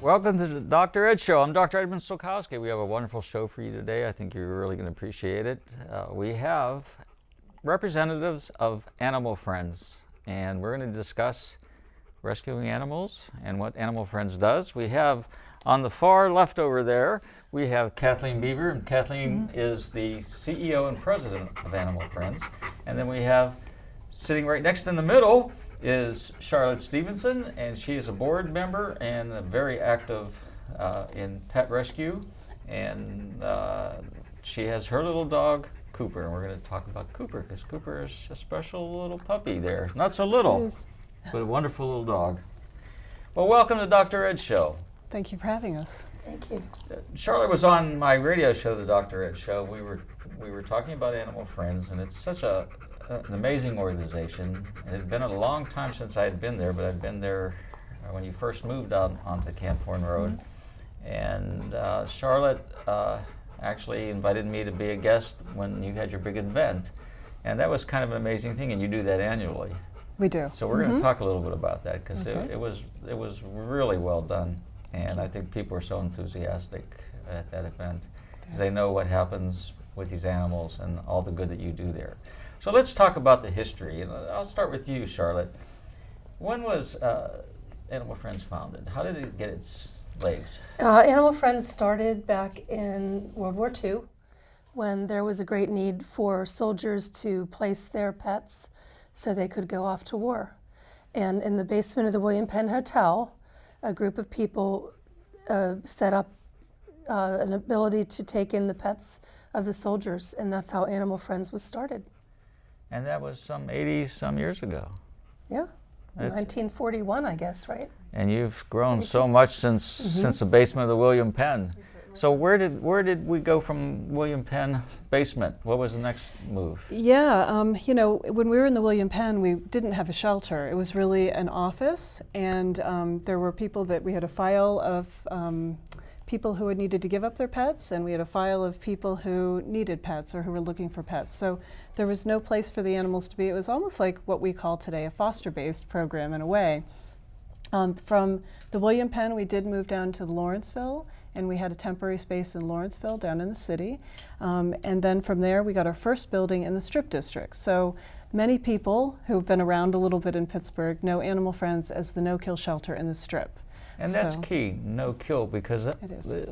Welcome to the Dr. Ed Show. I'm Dr. Edmund Sulkowski. We have a wonderful show for you today. I think you're really going to appreciate it. We have representatives of Animal Friends, and we're going to discuss rescuing animals and what Animal Friends does. We have on the far left over there, we have Kathleen Beaver, and Kathleen is the CEO and president of Animal Friends. And then we have sitting right next in the middle is Charlotte Stephenson, and she is a board member and very active in pet rescue. And she has her little dog, Cooper, and we're going to talk about Cooper because Cooper is a special little puppy there. Not so little, but a wonderful little dog. Well, welcome to Dr. Ed Show. Thank you for having us. Thank you. Charlotte was on my radio show, the Dr. Ed Show. We were talking about Animal Friends, and it's such an amazing organization. It had been a long time since I had been there, but I'd been there when you first moved onto Camp Horn Road. And Charlotte actually invited me to be a guest when you had your big event. And that was kind of an amazing thing, and you do that annually. We do. So we're going to talk a little bit about that because it was really well done. And I think people are so enthusiastic at that event because they know what happens with these animals and all the good that you do there. So let's talk about the history. And I'll start with you, Charlotte. When was Animal Friends founded? How did it get its legs? Animal Friends started back in World War II when there was a great need for soldiers to place their pets so they could go off to war. And in the basement of the William Penn Hotel, a group of people set up an ability to take in the pets of the soldiers, and that's how Animal Friends was started. And that was some 80-some years ago. Yeah, 1941, I guess, right? And you've grown so much since the basement of the William Penn. So where did we go from William Penn basement? What was the next move? Yeah, you know, when we were in the William Penn, we didn't have a shelter. It was really an office, and there were people that we had a file of people who had needed to give up their pets, and we had a file of people who needed pets or who were looking for pets. So there was no place for the animals to be. It was almost like what we call today a foster-based program in a way. From the William Penn, we did move down to Lawrenceville, and we had a temporary space in Lawrenceville down in the city. And then from there, we got our first building in the Strip District. So many people who've been around a little bit in Pittsburgh know Animal Friends as the no-kill shelter in the Strip. And that's key, no kill, because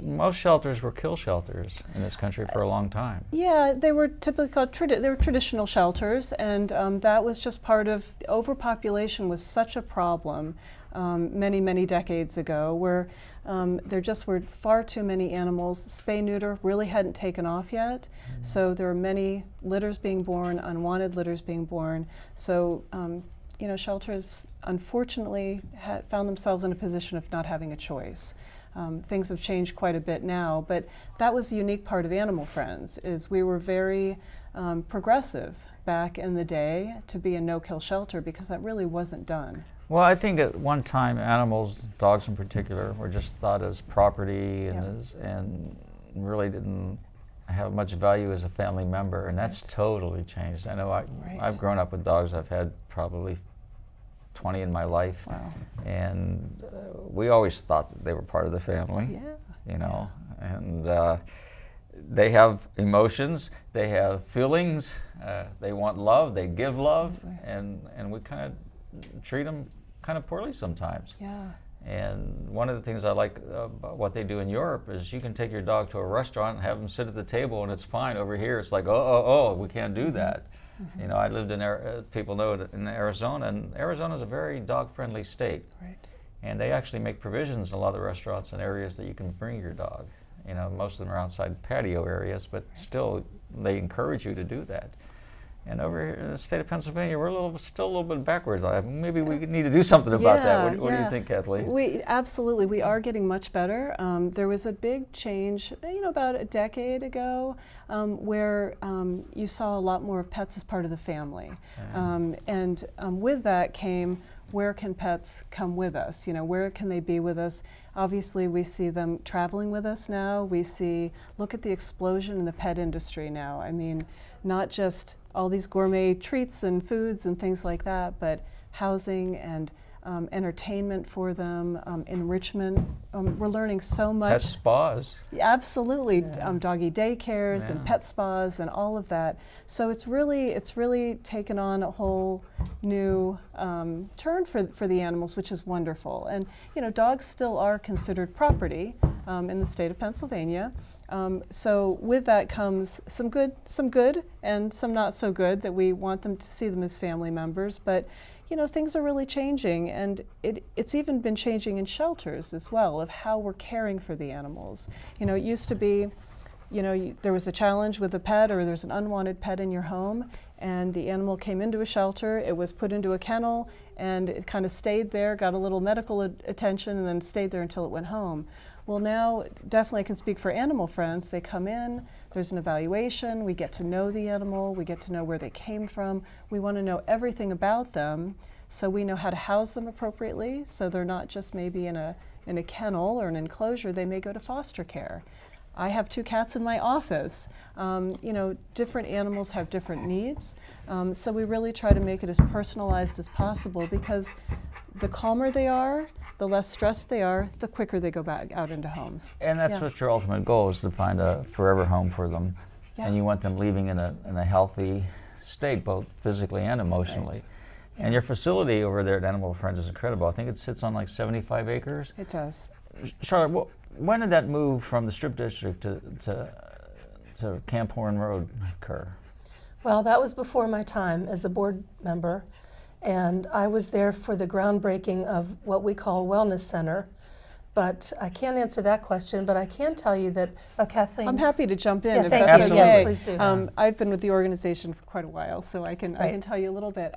most shelters were kill shelters in this country for a long time. Yeah, they were typically called they were traditional shelters, and that was just part of overpopulation was such a problem many, many decades ago, where there just were far too many animals. Spay-neuter really hadn't taken off yet, so there were many litters being born, unwanted litters being born. So you know, shelters unfortunately found themselves in a position of not having a choice. Things have changed quite a bit now, but that was the unique part of Animal Friends, is we were very progressive back in the day to be a no-kill shelter because that really wasn't done. Well, I think at one time animals, dogs in particular, were just thought as property and really didn't have much value as a family member, and that's totally changed. I know I've grown up with dogs. I've had probably 20 in my life, and we always thought that they were part of the family, you know, and they have emotions, they have feelings, they want love, they give love, and we kind of treat them kind of poorly sometimes. And one of the things I like about what they do in Europe is you can take your dog to a restaurant and have them sit at the table and it's fine. Over here it's like, oh, we can't do that. You know, I lived in, people know it, in Arizona, and Arizona is a very dog-friendly state. And they actually make provisions in a lot of the restaurants and areas that you can bring your dog. You know, most of them are outside patio areas, but still they encourage you to do that. And over here in the state of Pennsylvania, we're still a little bit backwards. Maybe we need to do something about that. What do you think, Kathleen? Absolutely, we are getting much better. There was a big change, you know, about a decade ago, where you saw a lot more of pets as part of the family. And with that came, where can pets come with us? You know, where can they be with us? Obviously, we see them traveling with us now. Look at the explosion in the pet industry now. I mean, not just all these gourmet treats and foods and things like that, but housing and entertainment for them, enrichment. We're learning so much. Pet spas. Absolutely, Yeah. Doggy daycares and Yeah. pet spas and all of that. So it's really taken on a whole new turn for the animals, which is wonderful. And you know, dogs still are considered property in the state of Pennsylvania. So with that comes some good and some not so good, that we want them to see them as family members. But you know, things are really changing, and it's even been changing in shelters as well, of how we're caring for the animals. You know, it used to be, you know, there was a challenge with a pet, or there's an unwanted pet in your home, and the animal came into a shelter, it was put into a kennel, and it kind of stayed there, got a little medical attention, and then stayed there until it went home. Well, now, definitely I can speak for animal friends. They come in, there's an evaluation, we get to know the animal, we get to know where they came from. We want to know everything about them, so we know how to house them appropriately, so they're not just maybe in a kennel or an enclosure. They may go to foster care. I have 2 cats in my office. You know, different animals have different needs, so we really try to make it as personalized as possible, because the calmer they are, the less stressed they are, the quicker they go back out into homes. And that's Yeah. what your ultimate goal is, to find a forever home for them. Yeah. And you want them leaving in a healthy state, both physically and emotionally. Right. And your facility over there at Animal Friends is incredible. I think it sits on like 75 acres. It does. Charlotte, when did that move from the Strip District to Camp Horn Road occur? Well, that was before my time as a board member, and I was there for the groundbreaking of what we call Wellness Center. But I can't answer that question, but I can tell you that Kathleen. I'm happy to jump in Yeah, if thank that's you. okay. Yes, please do. I've been with the organization for quite a while, so I can Right. tell you a little bit.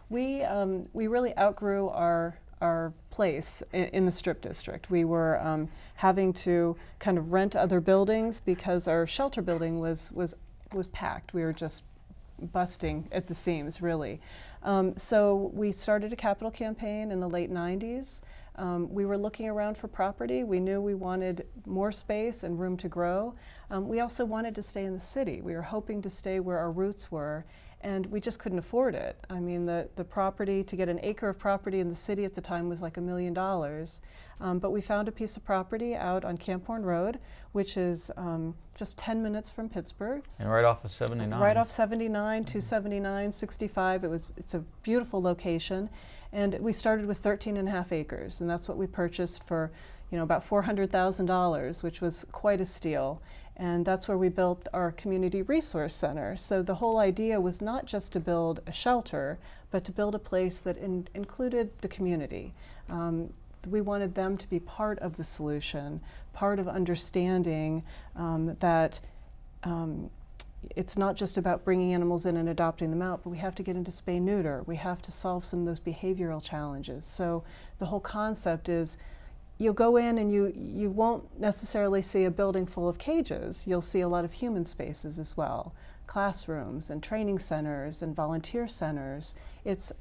We really outgrew our place in the Strip District. We were having to kind of rent other buildings because our shelter building was packed. We were just busting at the seams, really. So we started a capital campaign in the late 90s. We were looking around for property. We knew we wanted more space and room to grow. We also wanted to stay in the city. We were hoping to stay where our roots were, and we just couldn't afford it. I mean, the property, to get an acre of property in the city at the time was like $1 million. But we found a piece of property out on Camp Horn Road, which is just 10 minutes from Pittsburgh. And right off of 79. Right off 79, 279, 65. It's a beautiful location. And we started with 13.5 acres, and that's what we purchased for, you know, about $400,000, which was quite a steal. And that's where we built our community resource center. So the whole idea was not just to build a shelter, but to build a place that included the community. We wanted them to be part of the solution, part of understanding that it's not just about bringing animals in and adopting them out, but we have to get into spay-neuter. We have to solve some of those behavioral challenges. So the whole concept is, you'll go in and you won't necessarily see a building full of cages. You'll see a lot of human spaces as well. Classrooms and training centers and volunteer centers. It's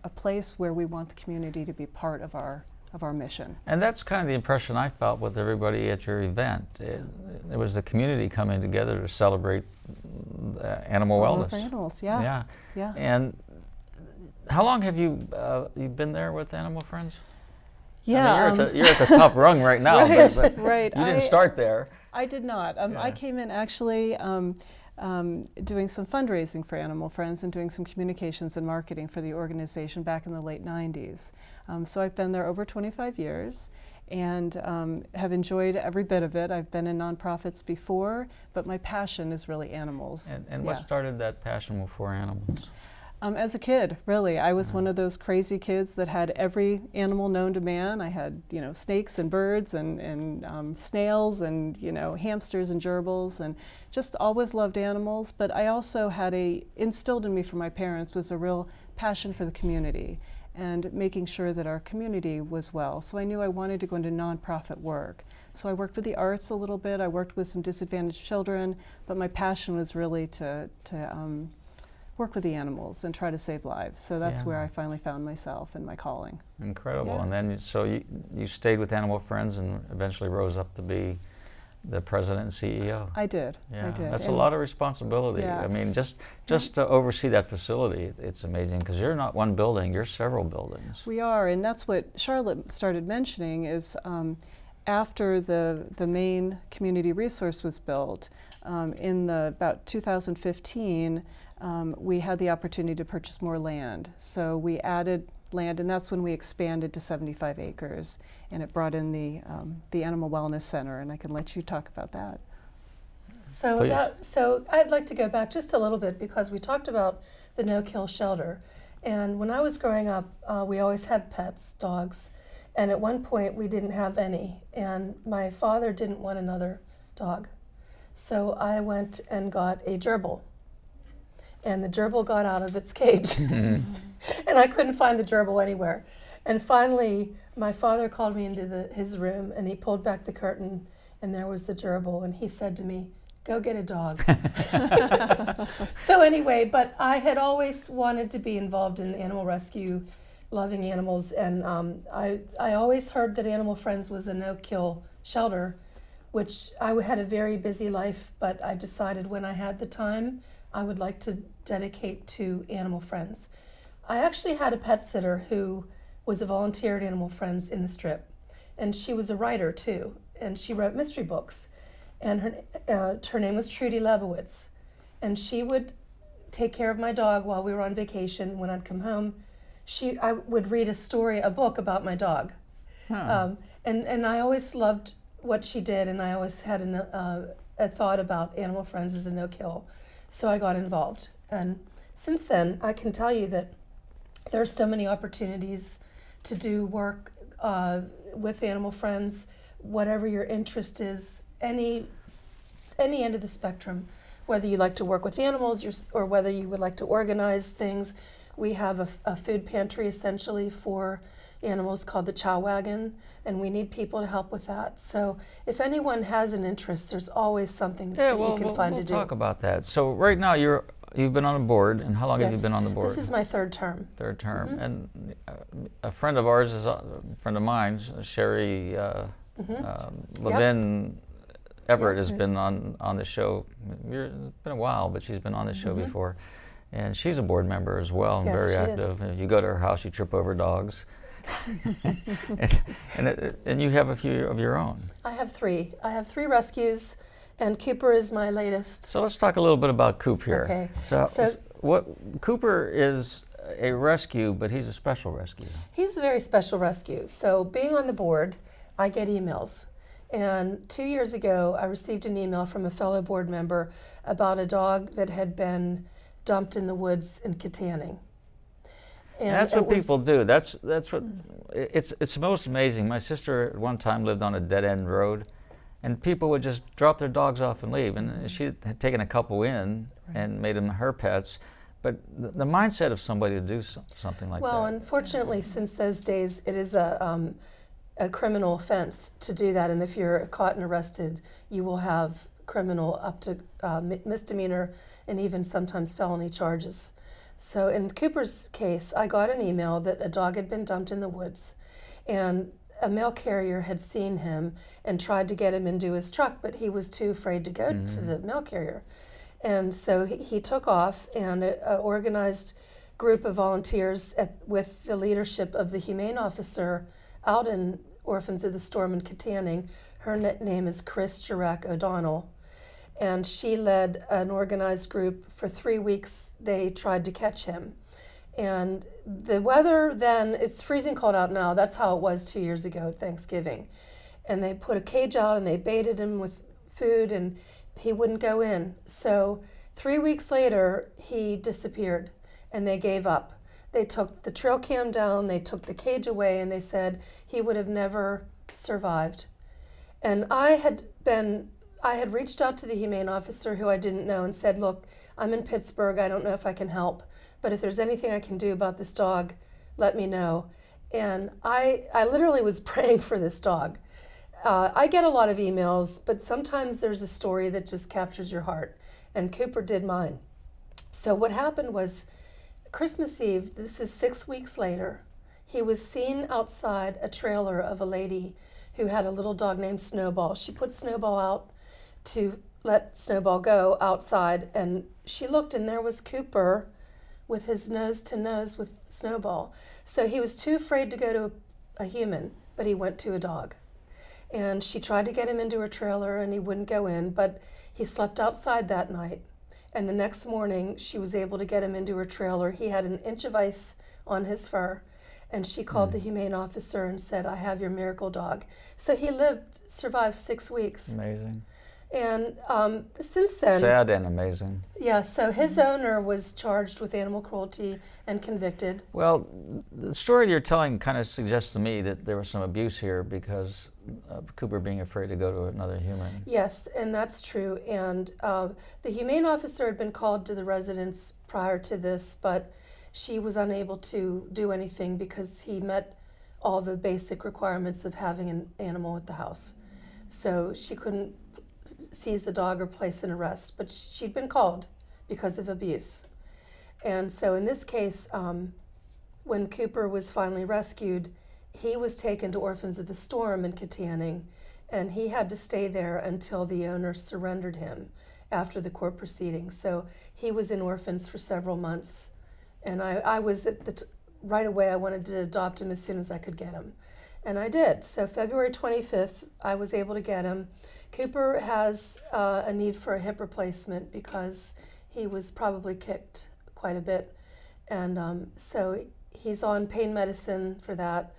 a place where we want the community to be part of our mission. And that's kind of the impression I felt with everybody at your event. It was the community coming together to celebrate animal All wellness. of our animals, yeah. Yeah. And how long have you been there with Animal Friends? Yeah. I mean, you're at the top rung right now, Right, but right. you didn't start there. I did not. Yeah. I came in actually doing some fundraising for Animal Friends and doing some communications and marketing for the organization back in the late 90s. So I've been there over 25 years and have enjoyed every bit of it. I've been in nonprofits before, but my passion is really animals. And what started that passion for animals? As a kid, really. I was one of those crazy kids that had every animal known to man. I had, you know, snakes and birds and snails and, you know, hamsters and gerbils, and just always loved animals. But I also had instilled in me from my parents was a real passion for the community and making sure that our community was well. So I knew I wanted to go into nonprofit work. So I worked with the arts a little bit. I worked with some disadvantaged children, but my passion was really to work with the animals and try to save lives. So that's where I finally found myself and my calling. Incredible. Yeah. And then, so you stayed with Animal Friends and eventually rose up to be the president and CEO. I did. Yeah, I did. that's a And lot of responsibility. Yeah. I mean, just to oversee that facility, it's amazing because you're not one building, you're several buildings. we are, and that's what Charlotte started mentioning is after the main community resource was built, in about 2015, we had the opportunity to purchase more land. So we added land, and that's when we expanded to 75 acres, and it brought in the Animal Wellness Center, and I can let you talk about that. So I'd like to go back just a little bit because we talked about the no-kill shelter. And when I was growing up, we always had pets, dogs. And at one point, we didn't have any. And my father didn't want another dog. So I went and got a gerbil. And the gerbil got out of its cage. And I couldn't find the gerbil anywhere. And finally, my father called me into his room, and he pulled back the curtain, and there was the gerbil. And he said to me, "Go get a dog." So anyway, but I had always wanted to be involved in animal rescue, loving animals, and I always heard that Animal Friends was a no-kill shelter, which I had a very busy life, but I decided when I had the time, I would like to dedicate to Animal Friends. I actually had a pet sitter who was a volunteer at Animal Friends in the Strip, and she was a writer too, and she wrote mystery books. And her name was Trudy Lebowitz, and she would take care of my dog while we were on vacation. When I'd come home, I would read a book about my dog. Huh. And I always loved what she did, and I always had a thought about Animal Friends as a no-kill. So I got involved. And since then, I can tell you that there are so many opportunities to do work with Animal Friends, whatever your interest is, any end of the spectrum, whether you like to work with animals or whether you would like to organize things. We have a food pantry essentially for animals called the Chow Wagon, and we need people to help with that. So if anyone has an interest, there's always something that you can find to do. We'll talk about that. So right now you've been on a board, and how long have you been on the board? This is my third term. Third term. And a friend of ours is a friend of mine, Sherry Levin Everett has been on the show. It's been a while, but she's been on the show before. And she's a board member as well, and Yes, very she active. If you go to her house, you trip over dogs. and you have a few of your own. I have three. I have 3 rescues, and Cooper is my latest. So let's talk a little bit about Coop here. Okay. So Cooper is a rescue, but he's a special rescue. He's a very special rescue. So being on the board, I get emails. And 2 years ago, I received an email from a fellow board member about a dog that had been dumped in the woods in Katanning. And that's what people do. That's what it's most amazing. My sister at one time lived on a dead end road, and people would just drop their dogs off and leave. And she had taken a couple in and made them her pets. But the mindset of somebody to do something like that. Well, unfortunately, since those days, it is a criminal offense to do that. And if you're caught and arrested, you will have criminal up to misdemeanor and even sometimes felony charges. So in Cooper's case, I got an email that a dog had been dumped in the woods, and a mail carrier had seen him and tried to get him into his truck, but he was too afraid to go to the mail carrier. And so he took off, and an organized group of volunteers with the leadership of the humane officer out in Orphans of the Storm in Katanning. Her name is Chris Jurek O'Donnell. And she led an organized group. For 3 weeks, they tried to catch him. And the weather then, it's freezing cold out now. That's how it was 2 years ago at Thanksgiving. And they put a cage out and they baited him with food, and he wouldn't go in. So 3 weeks later, he disappeared, and they gave up. They took the trail cam down, they took the cage away, and they said he would have never survived. And I had reached out to the humane officer who I didn't know and said, "Look, I'm in Pittsburgh, I don't know if I can help, but if there's anything I can do about this dog, let me know." And I literally was praying for this dog. I get a lot of emails, but sometimes there's a story that just captures your heart, and Cooper did mine. So what happened was, Christmas Eve, this is 6 weeks later, he was seen outside a trailer of a lady who had a little dog named Snowball. She put Snowball out to let Snowball go outside, and she looked, and there was Cooper with his nose to nose with Snowball. So he was too afraid to go to a human, but he went to a dog. And she tried to get him into her trailer, and he wouldn't go in, but he slept outside that night. And the next morning, she was able to get him into her trailer. He had an inch of ice on his fur, and she called the humane officer and said, "I have your miracle dog." So he survived 6 weeks. Amazing. And since then... Sad and amazing. Yeah, so his owner was charged with animal cruelty and convicted. Well, the story you're telling kind of suggests to me that there was some abuse here because of Cooper being afraid to go to another human. Yes, and that's true. And the humane officer had been called to the residence prior to this, but she was unable to do anything because he met all the basic requirements of having an animal at the house. So she couldn't seize the dog or place an arrest, but she'd been called because of abuse. And so in this case, when Cooper was finally rescued, he was taken to Orphans of the Storm in Katanning, and he had to stay there until the owner surrendered him after the court proceedings. So he was in Orphans for several months, and I was at right away I wanted to adopt him as soon as I could get him. And I did. So February 25th, I was able to get him. Cooper has a need for a hip replacement because he was probably kicked quite a bit. And so he's on pain medicine for that,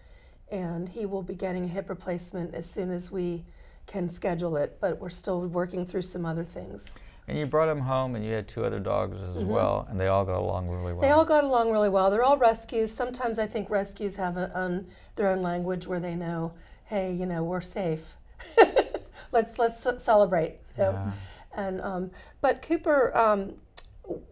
and he will be getting a hip replacement as soon as we can schedule it, but we're still working through some other things. And you brought him home, and you had 2 other dogs as well, and they all got along really well. They all got along really well. They're all rescues. Sometimes I think rescues have their own language where they know, hey, you know, we're safe. let's celebrate. You know? Yeah. And but Cooper,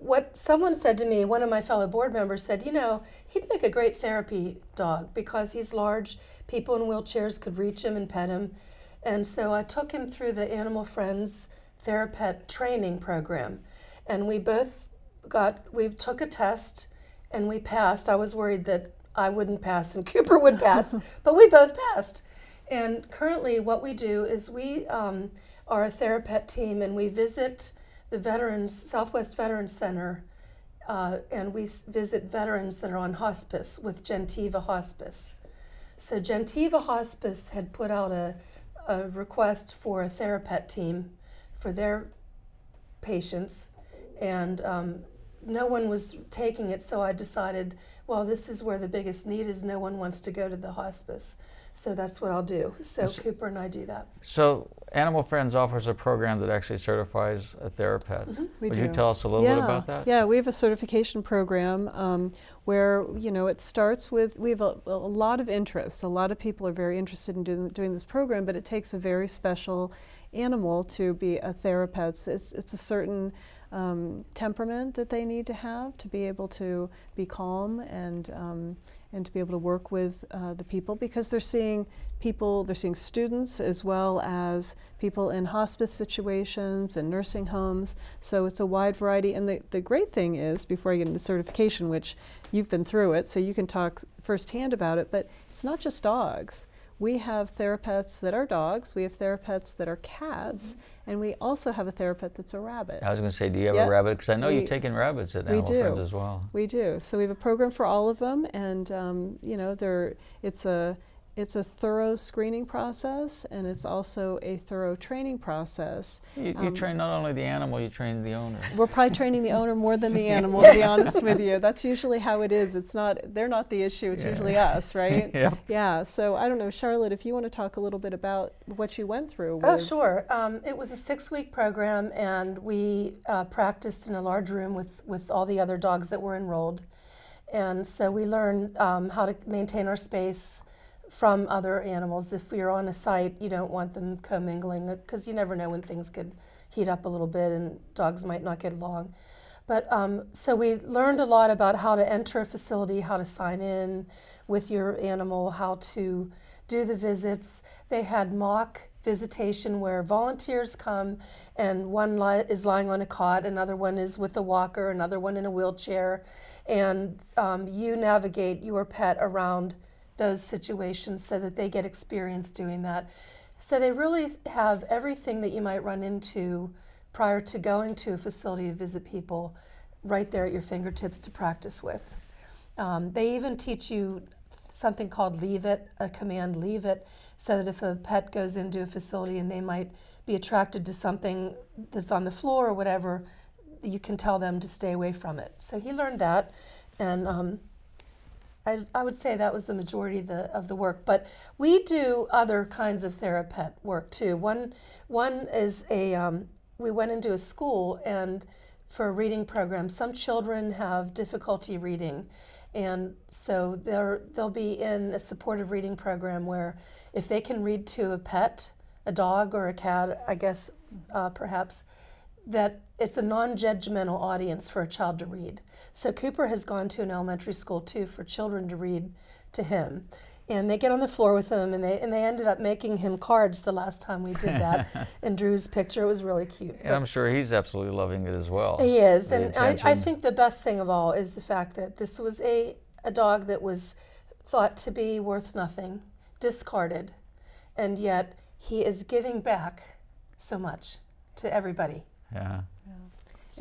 what someone said to me, one of my fellow board members said, you know, he'd make a great therapy dog because he's large. People in wheelchairs could reach him and pet him. And so I took him through the Animal Friends Therapet training program, and we took a test and we passed. I was worried that I wouldn't pass and Cooper would pass, but we both passed. And currently what we do is we are a Therapet team, and we visit the Southwest Veterans Center, and we visit veterans that are on hospice with Gentiva Hospice. So Gentiva Hospice had put out a request for a Therapet team for their patients, and no one was taking it, so I decided, well, this is where the biggest need is. No one wants to go to the hospice, so that's what I'll do. So Cooper and I do that. So Animal Friends offers a program that actually certifies a therapet. We Would do. you tell us a little bit about that? Yeah, we have a certification program where, you know, it starts with, we have a lot of interest. A lot of people are very interested in doing this program, but it takes a very special animal to be a therapist. It's a certain temperament that they need to have to be able to be calm and to be able to work with the people, because they're seeing students as well as people in hospice situations and nursing homes. So it's a wide variety. And the great thing is, before I get into certification, which you've been through it, so you can talk firsthand about it, but it's not just dogs. We have therapets that are dogs, we have therapets that are cats, and we also have a therapet that's a rabbit. I was going to say, do you have a rabbit? Because I know you've taken rabbits at Animal do. Friends as well. We do. So we have a program for all of them, and you know, it's a thorough screening process, and it's also a thorough training process. You train not only the animal, you train the owner. We're probably training the owner more than the animal, to be honest with you. That's usually how it is. They're not the issue, it's usually us, right? Yeah, so I don't know, Charlotte, if you want to talk a little bit about what you went through. Oh, sure. It was a 6-week program, and we practiced in a large room with all the other dogs that were enrolled. And so we learned how to maintain our space from other animals. If you're on a site, you don't want them commingling, because you never know when things could heat up a little bit and dogs might not get along. But so we learned a lot about how to enter a facility, how to sign in with your animal, how to do the visits. They had mock visitation where volunteers come, and one is lying on a cot, another one is with a walker, another one in a wheelchair, and you navigate your pet around those situations so that they get experience doing that. So they really have everything that you might run into prior to going to a facility to visit people right there at your fingertips to practice with. They even teach you something called leave it, a command leave it, so that if a pet goes into a facility and they might be attracted to something that's on the floor or whatever, you can tell them to stay away from it. So he learned that, and I would say that was the majority of the work. But we do other kinds of therapet work too. One is we went into a school and for a reading program. Some children have difficulty reading, and so they'll be in a supportive reading program where if they can read to a pet, a dog or a cat, I guess perhaps, that it's a non-judgmental audience for a child to read. So Cooper has gone to an elementary school too for children to read to him. And they get on the floor with him, and they ended up making him cards the last time we did that and drew his picture. It was really cute. And I'm sure he's absolutely loving it as well. He is, and I attention. think the best thing of all is the fact that this was a dog that was thought to be worth nothing, discarded, and yet he is giving back so much to everybody. Yeah.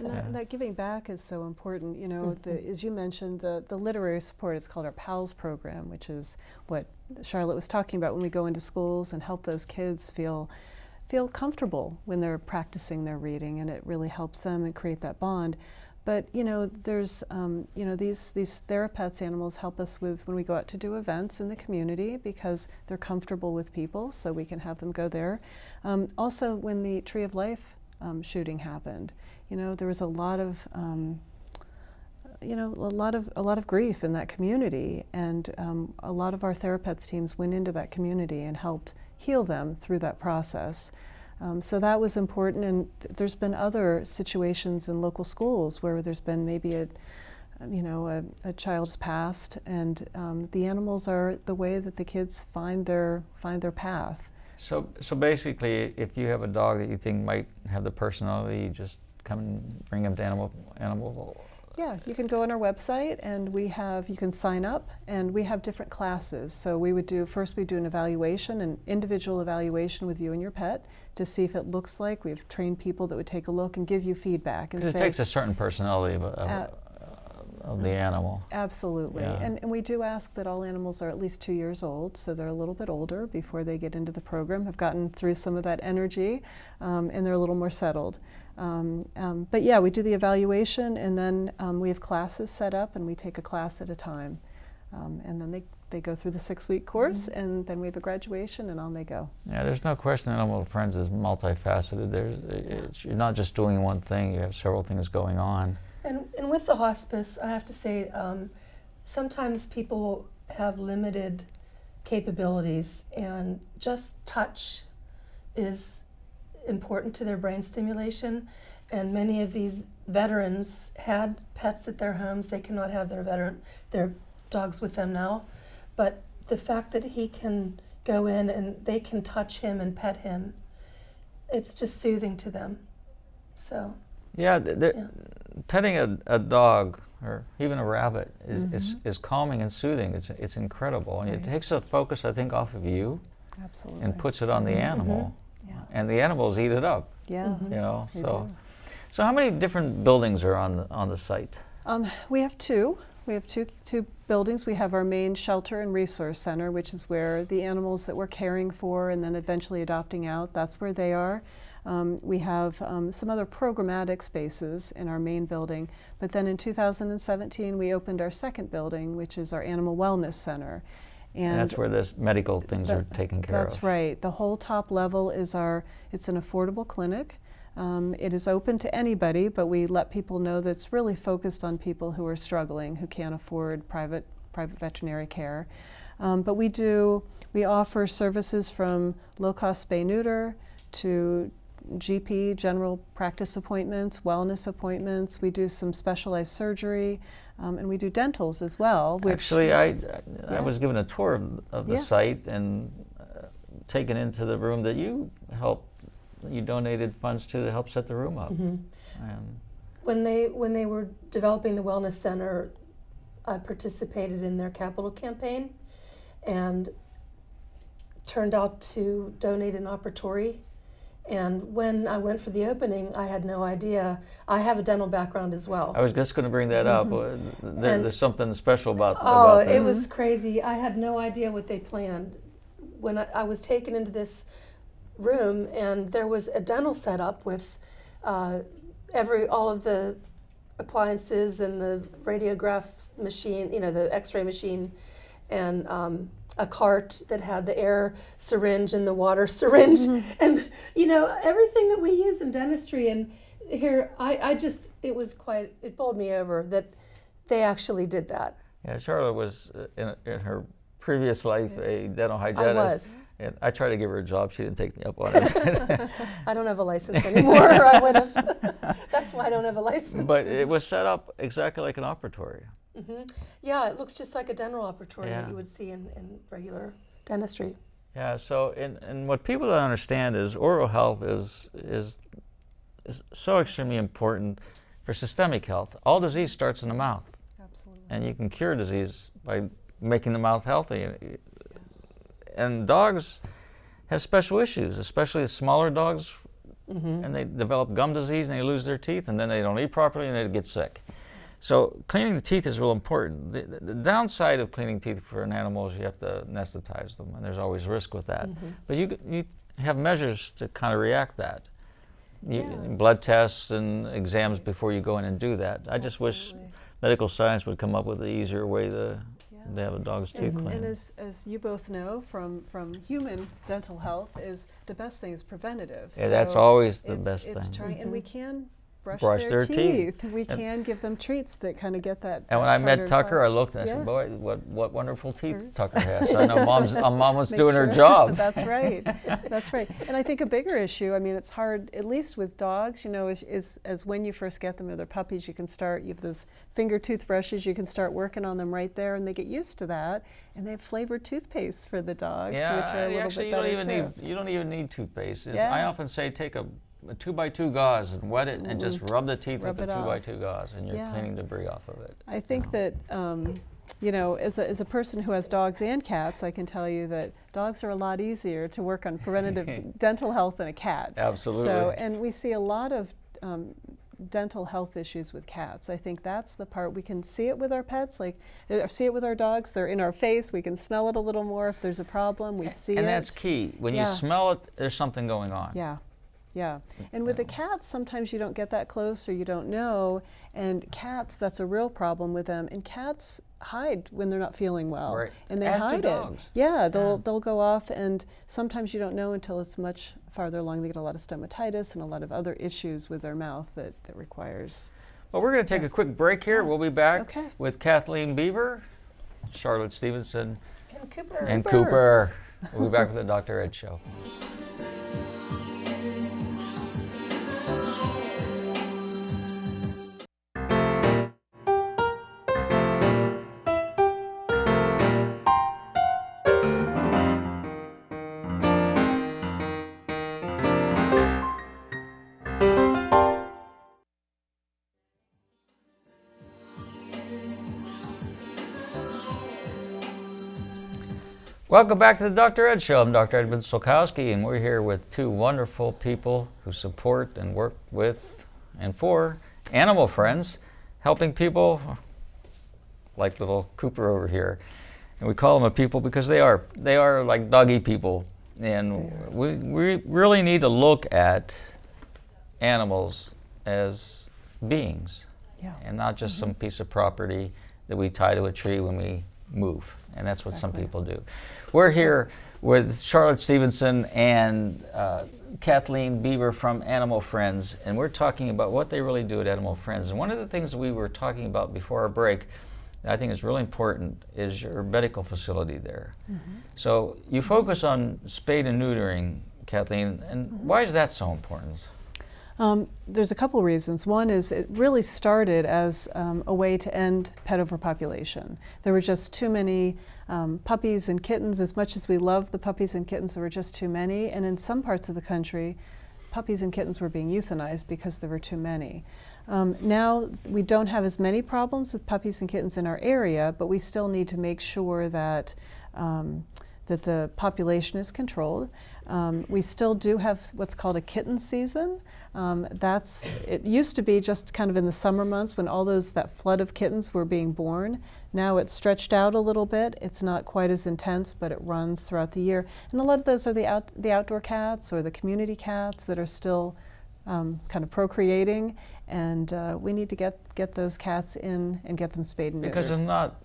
And that giving back is so important. You know, as you mentioned, the literary support is called our PALS program, which is what Charlotte was talking about when we go into schools and help those kids feel comfortable when they're practicing their reading, and it really helps them and create that bond. But you know, there's you know, these therapets animals help us with when we go out to do events in the community because they're comfortable with people, so we can have them go there. Also, when the Tree of Life shooting happened, you know, there was a lot of you know, a lot of grief in that community, and a lot of our therapets teams went into that community and helped heal them through that process. So that was important, and there's been other situations in local schools where there's been maybe a child's passed, and the animals are the way that the kids find their path. So basically, if you have a dog that you think might have the personality, you just come and bring him to animal. Yeah, you can go on our website, and you can sign up, and we have different classes. So we do an evaluation, an individual evaluation with you and your pet to see if it looks like. We've trained people that would take a look and give you feedback and say. It takes a certain personality of the animal. Absolutely. Yeah. And we do ask that all animals are at least 2 years old, so they're a little bit older before they get into the program, have gotten through some of that energy, and they're a little more settled. But yeah, we do the evaluation, and then we have classes set up, and we take a class at a time. And then they go through the 6-week course, and then we have a graduation, and on they go. Yeah, there's no question Animal Friends is multifaceted. You're not just doing one thing, you have several things going on. And with the hospice, I have to say, sometimes people have limited capabilities, and just touch is important to their brain stimulation. And many of these veterans had pets at their homes. They cannot have their dogs with them now. But the fact that he can go in and they can touch him and pet him, it's just soothing to them. So. Yeah, petting a dog or even a rabbit is calming and soothing. It's incredible, and it takes the focus, I think, off of you. Absolutely. And puts it on the animal, Yeah. and the animals eat it up. Yeah. You know, They so do. so how many different buildings are on the site? We have two. We have two buildings. We have our main shelter and resource center, which is where the animals that we're caring for and then eventually adopting out, that's where they are. We have some other programmatic spaces in our main building, but then in 2017 we opened our second building, which is our Animal Wellness Center. And that's where the medical things are taken care of. That's right. The whole top level is it's an affordable clinic. It is open to anybody, but we let people know that it's really focused on people who are struggling, who can't afford private veterinary care. But we offer services from low-cost spay-neuter to GP, general practice appointments, wellness appointments. We do some specialized surgery, and we do dentals as well. Which Actually, I was given a tour of the Yeah. site and taken into the room that you donated funds to help set the room up. And When they were developing the Wellness Center, I participated in their capital campaign, and turned out to donate an operatory. And when I went for the opening, I had no idea. I have a dental background as well. I was just going to bring that up. There's something special about Oh, that. it was crazy. I had no idea what they planned. When I was taken into this room, and there was a dental setup with all of the appliances and the radiograph machine, the X-ray machine, and a cart that had the air syringe and the water syringe, and everything that we use in dentistry. And here, it bowled me over that they actually did that. Yeah, Charlotte was in her previous life a dental hygienist. I was. And I tried to give her a job. She didn't take me up on it. I don't have a license anymore. I would have. That's why I don't have a license. But it was set up exactly like an operatory. Yeah, it looks just like a dental operatory that Yeah. you would see in regular dentistry. Yeah. So, and what people don't understand is oral health is so extremely important for systemic health. All disease starts in the mouth. Absolutely. And you can cure disease by making the mouth healthy. And dogs have special issues, especially the smaller dogs, and they develop gum disease and they lose their teeth, and then they don't eat properly and they get sick. So cleaning the teeth is real important. The downside of cleaning teeth for an animal is you have to anesthetize them, and there's always risk with that. But you have measures to kind of react that. Blood tests and exams before you go in and do that. I just wish medical science would come up with an easier way to have a dog's teeth cleaned. And as you both know from human dental health, is the best thing is preventative. Yeah, that's always the best it's thing. trying, and we can brush Their their teeth. teeth. We can give them treats that kind of get that. And when I met Tucker, I looked and I said, "Boy, what wonderful teeth Tucker has." So I know Mom was doing her job. That's right. That's right. And I think a bigger issue, I mean, it's hard, at least with dogs, is as when you first get them, or they're puppies, you have those finger toothbrushes, you can start working on them right there, and they get used to that. And they have flavored toothpaste for the dogs, which are a little actually, bit better you don't even need toothpaste. Yeah. I often say take a 2x2 gauze and wet it and just rub the teeth with the 2x2 gauze, and you're cleaning debris off of it. I think that, as a person who has dogs and cats, I can tell you that dogs are a lot easier to work on preventative dental health than a cat. Absolutely. So, and we see a lot of dental health issues with cats. I think that's the part we can see it with our pets, see it with our dogs. They're in our face. We can smell it a little more if there's a problem. We see it. And that's key. When you smell it, there's something going on. Yeah. Yeah, and with the cats, sometimes you don't get that close or you don't know, and cats, that's a real problem with them, and cats hide when they're not feeling well. Right. And they As do hide dogs. it. Yeah, they'll go off, and sometimes you don't know until it's much farther along. They get a lot of stomatitis and a lot of other issues with their mouth that requires. Well, we're going to take a quick break here. We'll be back Okay. with Kathleen Beaver, Charlotte Stephenson, And Cooper. Cooper. We'll be back with the Dr. Ed Show. Welcome back to the Dr. Ed Show. I'm Dr. Edmund Sulkowski, and we're here with two wonderful people who support and work with and for animal friends, helping people like little Cooper over here. And we call them a people because they are like doggy people. And we really need to look at animals as beings, and not just some piece of property that we tie to a tree when we move. And that's what some people do. We're here with Charlotte Stephenson and Kathleen Beaver from Animal Friends, and we're talking about what they really do at Animal Friends. And one of the things that we were talking about before our break that I think is really important is your medical facility there. So you focus on spade and neutering, Kathleen, and why is that so important? There's a couple reasons. One is it really started as a way to end pet overpopulation. There were just too many puppies and kittens. As much as we love the puppies and kittens, there were just too many. And in some parts of the country, puppies and kittens were being euthanized because there were too many. Now we don't have as many problems with puppies and kittens in our area, but we still need to make sure that that the population is controlled. We still do have what's called a kitten season. It used to be just kind of in the summer months when that flood of kittens were being born. Now it's stretched out a little bit. It's not quite as intense, but it runs throughout the year. And a lot of those are the outdoor cats or the community cats that are still kind of procreating. And we need to get those cats in and get them spayed and neutered. Because if not,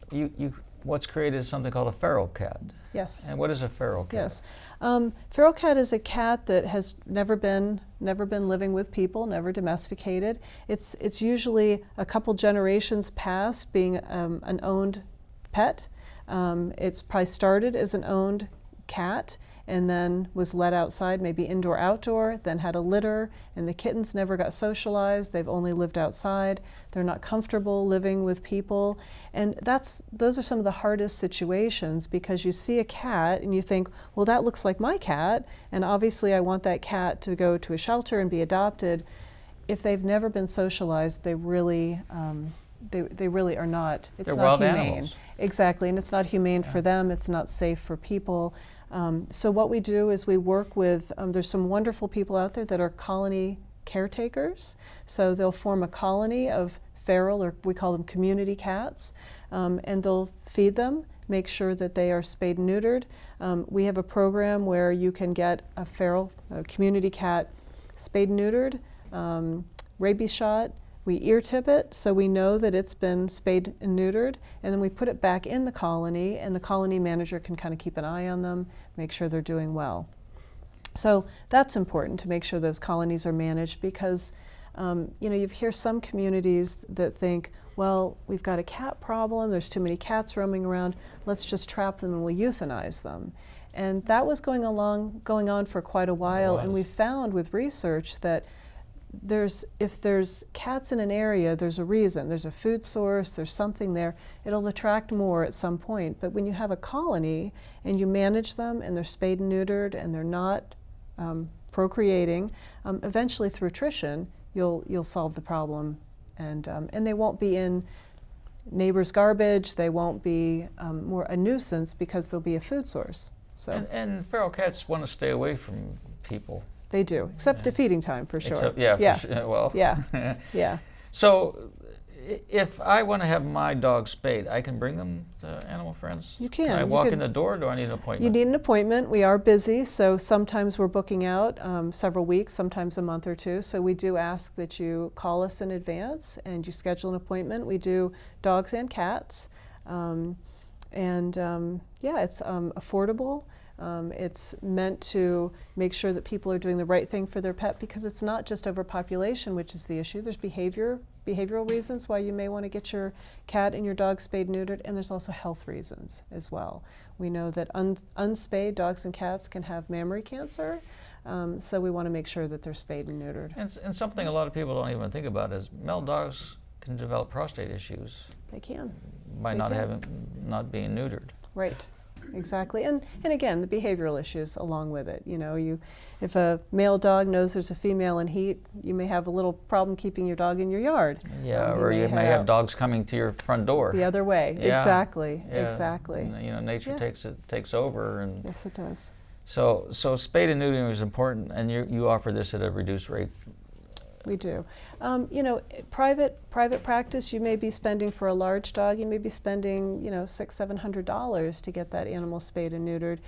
what's created is something called a feral cat. Yes. And what is a feral cat? Yes. Feral cat is a cat that has never been living with people, never domesticated. It's usually a couple generations past being an owned pet. It's probably started as an owned cat and then was let outside, maybe indoor, outdoor, then had a litter, and the kittens never got socialized. They've only lived outside. They're not comfortable living with people. And those are some of the hardest situations, because you see a cat and you think, well, that looks like my cat, and obviously I want that cat to go to a shelter and be adopted. If they've never been socialized, they really are not. They're wild humane. animals. Exactly, and it's not humane for them. It's not safe for people. So what we do is we work with, there's some wonderful people out there that are colony caretakers. So they'll form a colony of feral, or we call them community cats, and they'll feed them, make sure that they are spayed and neutered. We have a program where you can get a community cat spayed and neutered, rabies shot. We ear tip it so we know that it's been spayed and neutered, and then we put it back in the colony, and the colony manager can kind of keep an eye on them, make sure they're doing well. So that's important, to make sure those colonies are managed, because you hear some communities that think, well, we've got a cat problem, there's too many cats roaming around, let's just trap them and we'll euthanize them. And that was going on for quite a while, and we found with research that if there's cats in an area, there's a reason. There's a food source, there's something there. It'll attract more at some point. But when you have a colony and you manage them and they're spayed and neutered and they're not procreating, eventually through attrition, you'll solve the problem. And they won't be in neighbors' garbage. They won't be more a nuisance, because there'll be a food source. So and feral cats want to stay away from people. They do, except at feeding time, for sure. For sure. Well, yeah, yeah. So, if I want to have my dog spayed, I can bring them to Animal Friends? You can. Can I walk in the door, or do I need an appointment? You need an appointment. We are busy, so sometimes we're booking out several weeks, sometimes a month or two. So we do ask that you call us in advance and you schedule an appointment. We do dogs and cats. It's affordable. It's meant to make sure that people are doing the right thing for their pet, because it's not just overpopulation, which is the issue. There's behavioral reasons why you may want to get your cat and your dog spayed and neutered, and there's also health reasons as well. We know that unspayed dogs and cats can have mammary cancer, so we want to make sure that they're spayed and neutered. And something a lot of people don't even think about is male dogs can develop prostate issues. They can. By not being neutered. Right. Exactly, and again, the behavioral issues along with it. If a male dog knows there's a female in heat, you may have a little problem keeping your dog in your yard. Yeah, or you may have dogs coming to your front door. The other way, yeah. Exactly, yeah. exactly. And, nature takes over, and yes, it does. So spayed and neutering is important, and you offer this at a reduced rate. We do. Private practice, you may be spending for a large dog, you may be spending, $600-700 to get that animal spayed and neutered.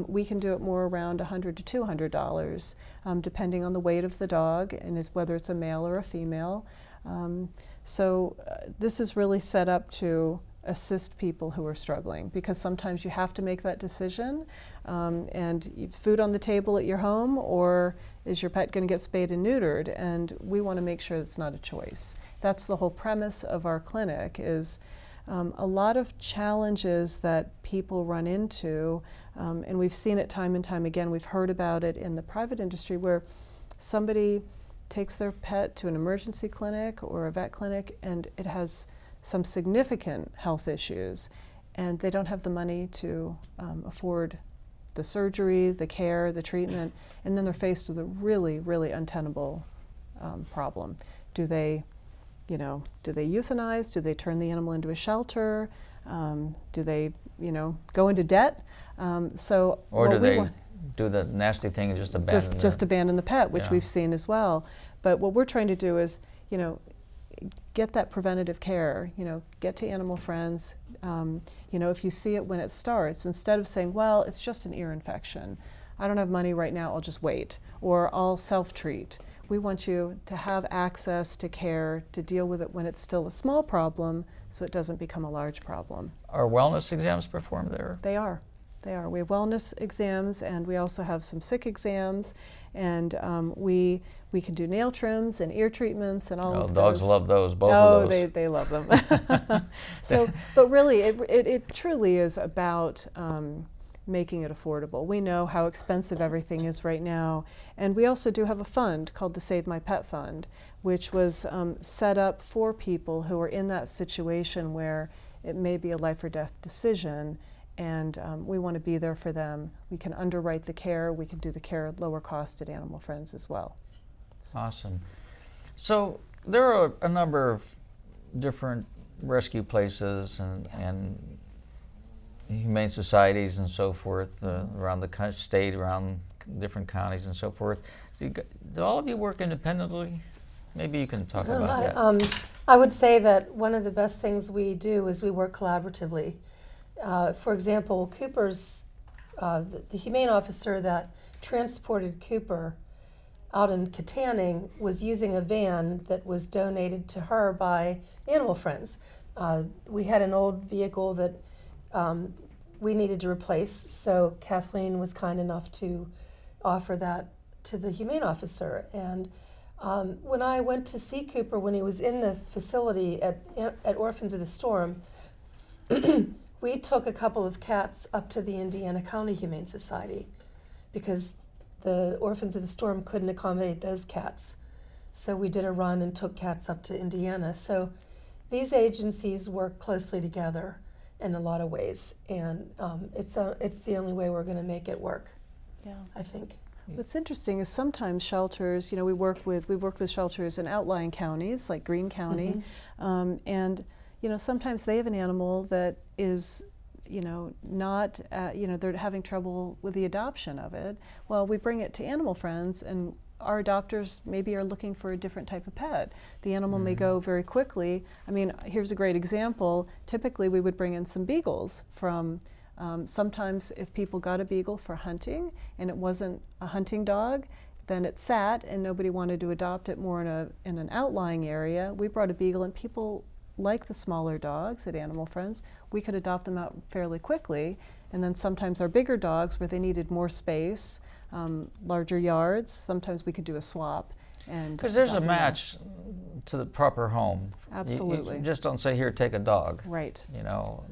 We can do it more around $100 to $200, depending on the weight of the dog and whether it's a male or a female. This is really set up to assist people who are struggling, because sometimes you have to make that decision, and food on the table at your home, or is your pet going to get spayed and neutered? And we want to make sure it's not a choice. That's the whole premise of our clinic, is a lot of challenges that people run into, and we've seen it time and time again. We've heard about it in the private industry, where somebody takes their pet to an emergency clinic or a vet clinic, and it has some significant health issues, and they don't have the money to afford the surgery, the care, the treatment, and then they're faced with a really, really untenable problem. Do they euthanize? Do they turn the animal into a shelter? Do they, go into debt? So Or what do we they want- do the nasty thing and just abandon just abandon the pet, which Yeah. we've seen as well. But what we're trying to do is, get that preventative care. Get to animal friends. If you see it when it starts, instead of saying, well, it's just an ear infection, I don't have money right now, I'll just wait, or I'll self-treat. We want you to have access to care, to deal with it when it's still a small problem, so it doesn't become a large problem. Are wellness exams performed there? They are. They are. We have wellness exams, and we also have some sick exams, and we can do nail trims and ear treatments and all of Dogs those. love those, both of those. Oh, they love them. But really, it truly is about making it affordable. We know how expensive everything is right now, and we also do have a fund called the Save My Pet Fund, which was set up for people who are in that situation where it may be a life or death decision, and we want to be there for them. We can underwrite the care. We can do the care at lower cost at Animal Friends as well. Awesome. So there are a number of different rescue places and humane societies and so forth around the state, around different counties and so forth. Do all of you work independently? Maybe you can talk about that. I would say that one of the best things we do is we work collaboratively. For example, Cooper's, the humane officer that transported Cooper out in Katanning was using a van that was donated to her by Animal Friends. We had an old vehicle that we needed to replace, so Kathleen was kind enough to offer that to the humane officer. And when I went to see Cooper when he was in the facility at Orphans of the Storm, we took a couple of cats up to the Indiana County Humane Society because the Orphans of the Storm couldn't accommodate those cats. So we did a run and took cats up to Indiana. So these agencies work closely together in a lot of ways, and it's the only way we're going to make it work. Yeah. I think. What's interesting is sometimes shelters, we worked with shelters in outlying counties like Greene County, and sometimes they have an animal that is, not, they're having trouble with the adoption of it. Well, we bring it to Animal Friends, and our adopters maybe are looking for a different type of pet. The animal may go very quickly. I mean, here's a great example. Typically, we would bring in some beagles from. Sometimes if people got a beagle for hunting and it wasn't a hunting dog, then it sat and nobody wanted to adopt it more in an outlying area. We brought a beagle, and people like the smaller dogs at Animal Friends. We could adopt them out fairly quickly. And then sometimes our bigger dogs, where they needed more space, larger yards, sometimes we could do a swap. Because there's a match to the proper home. Absolutely. You just don't say, here, take a dog. Right.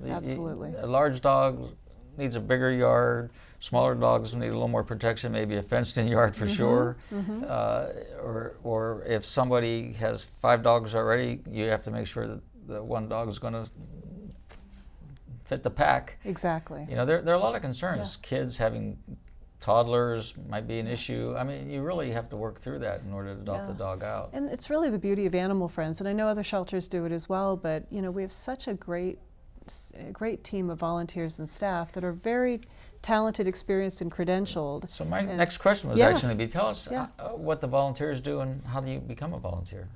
Absolutely. A large dog needs a bigger yard. Smaller dogs need a little more protection, maybe a fenced-in yard for sure. Or if somebody has 5 dogs already, you have to make sure that the one dog is going to fit the pack. Exactly. There are a lot of concerns. Yeah. Kids having toddlers might be an issue. I mean, you really have to work through that in order to adopt the dog out. And it's really the beauty of Animal Friends, and I know other shelters do it as well, but we have such a great team of volunteers and staff that are very talented, experienced, and credentialed. So my next question was actually to tell us what the volunteers do and how do you become a volunteer?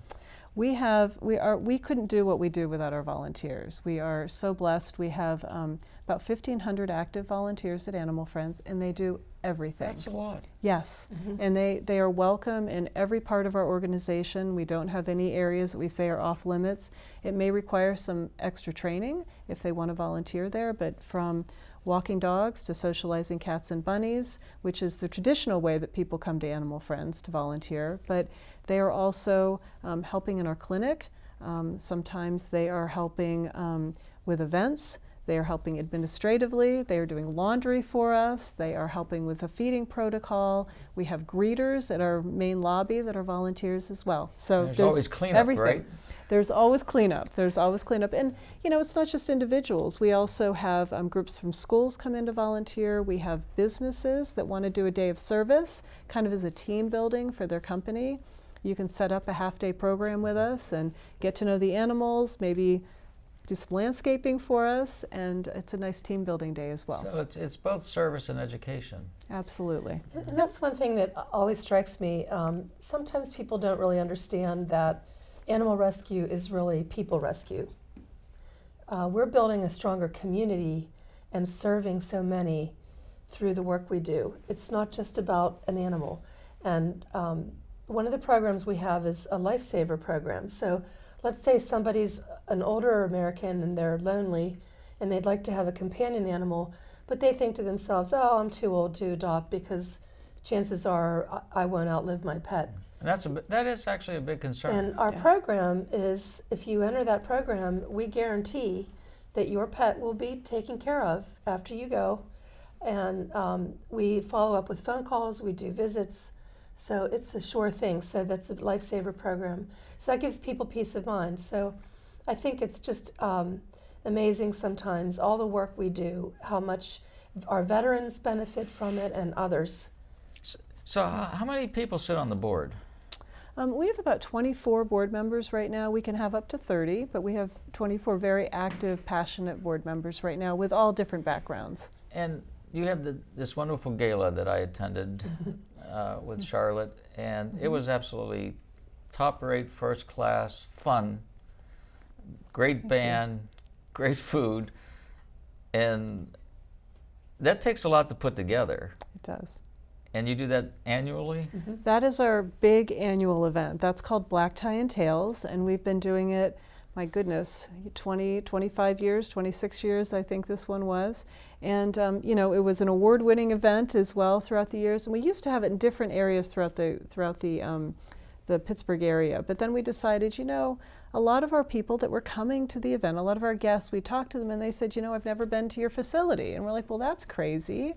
We couldn't do what we do without our volunteers. We are so blessed. We have about 1,500 active volunteers at Animal Friends, and they do everything. That's a lot. Yes, and they are welcome in every part of our organization. We don't have any areas that we say are off limits. It may require some extra training if they want to volunteer there, but from walking dogs to socializing cats and bunnies, which is the traditional way that people come to Animal Friends to volunteer, but they are also helping in our clinic. Sometimes they are helping with events. They are helping administratively. They are doing laundry for us. They are helping with a feeding protocol. We have greeters at our main lobby that are volunteers as well. So there's always cleanup, everything. Right? There's always cleanup. There's always cleanup. And it's not just individuals. We also have groups from schools come in to volunteer. We have businesses that want to do a day of service, kind of as a team building for their company. You can set up a half-day program with us and get to know the animals, maybe do some landscaping for us, and it's a nice team building day as well. So it's both service and education. Absolutely. And that's one thing that always strikes me. Sometimes people don't really understand that animal rescue is really people rescue. We're building a stronger community and serving so many through the work we do. It's not just about an animal. And one of the programs we have is a lifesaver program. So let's say somebody's an older American and they're lonely and they'd like to have a companion animal, but they think to themselves, oh, I'm too old to adopt because chances are I won't outlive my pet. And that is actually a big concern. And our program is, if you enter that program, we guarantee that your pet will be taken care of after you go. And we follow up with phone calls, we do visits. So it's a sure thing. So that's a lifesaver program. So that gives people peace of mind. So I think it's just amazing sometimes, all the work we do, how much our veterans benefit from it and others. So how many people sit on the board? We have about 24 board members right now. We can have up to 30, but we have 24 very active, passionate board members right now with all different backgrounds. And you have this wonderful gala that I attended with Charlotte, and it was absolutely top-rate, first-class, fun, great band, great food, and that takes a lot to put together. It does. And you do that annually? That is our big annual event. That's called Black Tie and Tails, and we've been doing it, my goodness, 25 years, 26 years I think this one was. And you know, it was an award-winning event as well throughout the years, and we used to have it in different areas throughout the Pittsburgh area. But then we decided, you know, a lot of our people that were coming to the event, a lot of our guests, we talked to them and they said, you know, I've never been to your facility. And we're like, well, that's crazy.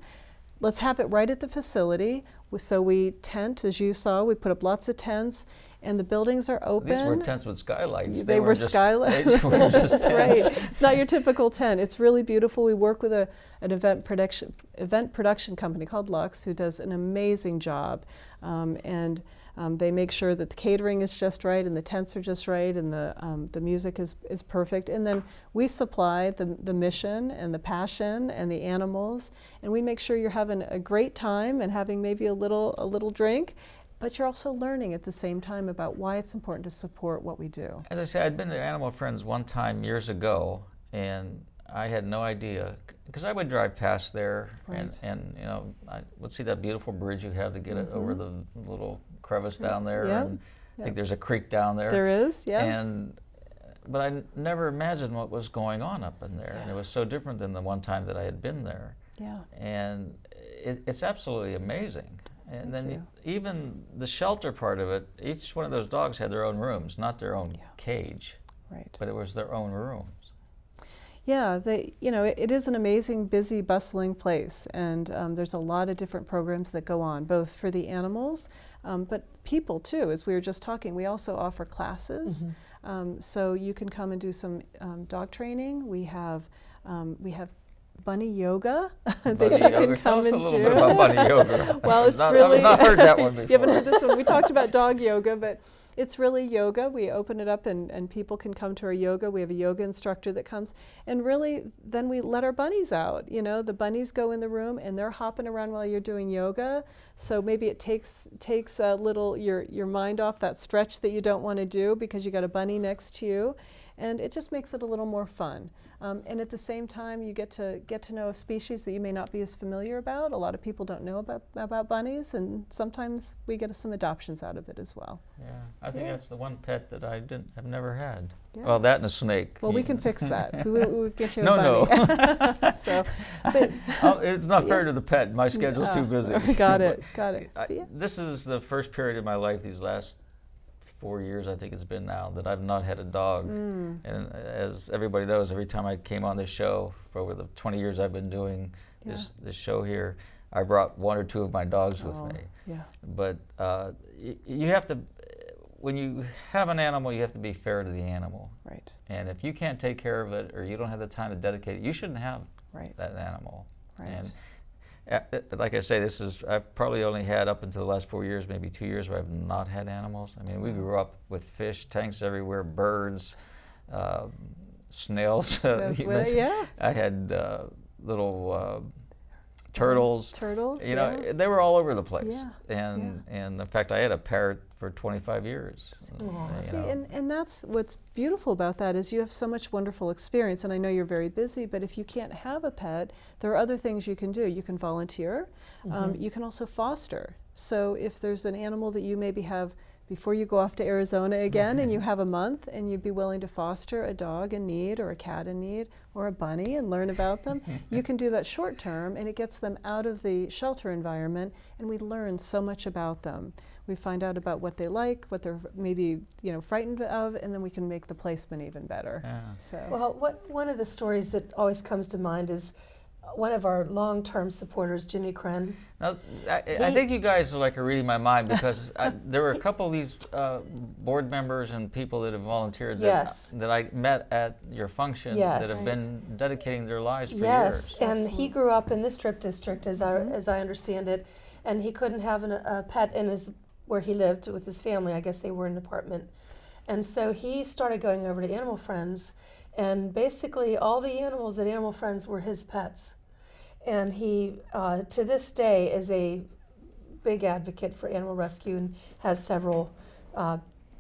Let's have it right at the facility. So we tent, as you saw, we put up lots of tents, and the buildings are open. These were tents with skylights. They were skylights. That's right. It's not your typical tent. It's really beautiful. We work with an event production company called Lux, who does an amazing job, and they make sure that the catering is just right and the tents are just right and the music is perfect. And then we supply the mission and the passion and the animals, and we make sure you're having a great time and having maybe a little drink, but you're also learning at the same time about why it's important to support what we do. As I said, I'd been to Animal Friends one time years ago, and I had no idea, because I would drive past there, Right. and you know, I would see that beautiful bridge you have to get it over the little crevice down there, Yep. and I think there's a creek down there. There is, yeah. But I never imagined what was going on up in there, and it was so different than the one time that I had been there. Yeah. And it's absolutely amazing. And Thank then you. even the shelter part of it, each one of those dogs had their own rooms, not their own cage, Right. but it was their own rooms. Yeah, you know, it is an amazing, busy, bustling place, and there's a lot of different programs that go on, both for the animals, but people too. As we were just talking, we also offer classes, so you can come and do some dog training. We have bunny yoga that you can come and do. Tell us a little bit about bunny yoga. Well, it's I've really not heard that one before. You haven't heard this one. We talked about dog yoga, but it's really yoga. We open it up and people can come to our yoga. We have a yoga instructor that comes, and really then we let our bunnies out. You know, the bunnies go in the room and they're hopping around while you're doing yoga. So maybe it takes a little your mind off that stretch that you don't want to do because you got a bunny next to you, and it just makes it a little more fun. And at the same time, you get to know a species that you may not be as familiar about. A lot of people don't know about bunnies, and sometimes we get some adoptions out of it as well. Yeah, I think that's the one pet that have never had. Yeah. Well, that and a snake. Well, we can fix that. We'll get you a No, bunny. So, but it's not fair to the pet. My schedule's too busy. Got it. This is the first period of my life, these last 4 years, I think it's been now, that I've not had a dog. And as everybody knows, every time I came on this show, for over the 20 years I've been doing this show here, I brought one or two of my dogs with me. Yeah. But you have to, when you have an animal, you have to be fair to the animal. Right. And if you can't take care of it, or you don't have the time to dedicate it, you shouldn't have that animal. Right. And like I say, I've probably only had, up until the last 4 years, maybe 2 years, where I've not had animals. I mean, we grew up with fish, tanks everywhere, birds, snails. That's You what- mentioned- yeah. I had little turtles. Turtles, You know, yeah. they were all over the place. Yeah, And in fact, I had a parrot for 25 years. you See, know. and that's what's beautiful about that is you have so much wonderful experience, and I know you're very busy, but if you can't have a pet, there are other things you can do. You can volunteer. You can also foster. So if there's an animal that you maybe have before you go off to Arizona again and you have a month and you'd be willing to foster a dog in need or a cat in need or a bunny and learn about them, you can do that short term, and it gets them out of the shelter environment, and we learn so much about them. We find out about what they like, what they're maybe frightened of, and then we can make the placement even better. Yeah. So Well, one of the stories that always comes to mind is one of our long-term supporters, Jimmy Kren. Now, I think you guys are reading my mind, because there were a couple of these board members and people that have volunteered that, Yes. that I met at your function Yes. that have been dedicating their lives for Yes, years. and Absolutely. he grew up in the Strip District, as I understand it, and he couldn't have a pet in where he lived with his family. I guess they were in an apartment. And so he started going over to Animal Friends, and basically all the animals at Animal Friends were his pets. And he, to this day, is a big advocate for animal rescue and has several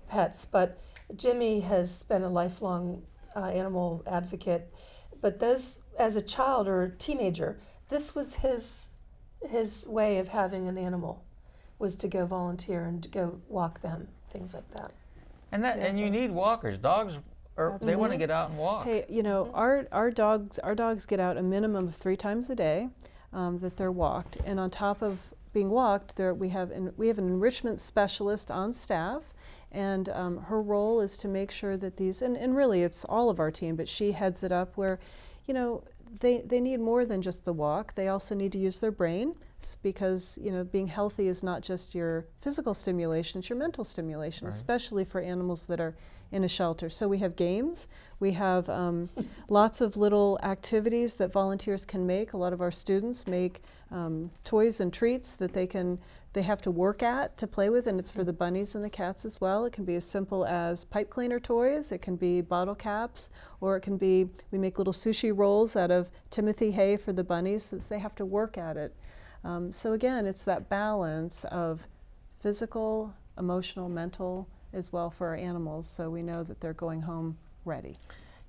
pets. But Jimmy has been a lifelong animal advocate. But those, as a child or a teenager, this was his way of having an animal, was to go volunteer and to go walk them, things like that. And you need walkers. Dogs they want to get out and walk. hey, our dogs get out a minimum of 3 times a day that they're walked, and on top of being walked, we have an enrichment specialist on staff, and her role is to make sure that these, and really it's all of our team, but she heads it up, where they need more than just the walk. They also need to use their brain, because being healthy is not just your physical stimulation, it's your mental stimulation, Right. especially for animals that are in a shelter. So we have games, we have lots of little activities that volunteers can make. A lot of our students make toys and treats that they have to work at to play with, and it's for the bunnies and the cats as well. It can be as simple as pipe cleaner toys, it can be bottle caps, or it can be, we make little sushi rolls out of Timothy hay for the bunnies, since they have to work at it. So again, it's that balance of physical, emotional, mental as well for our animals, so we know that they're going home ready.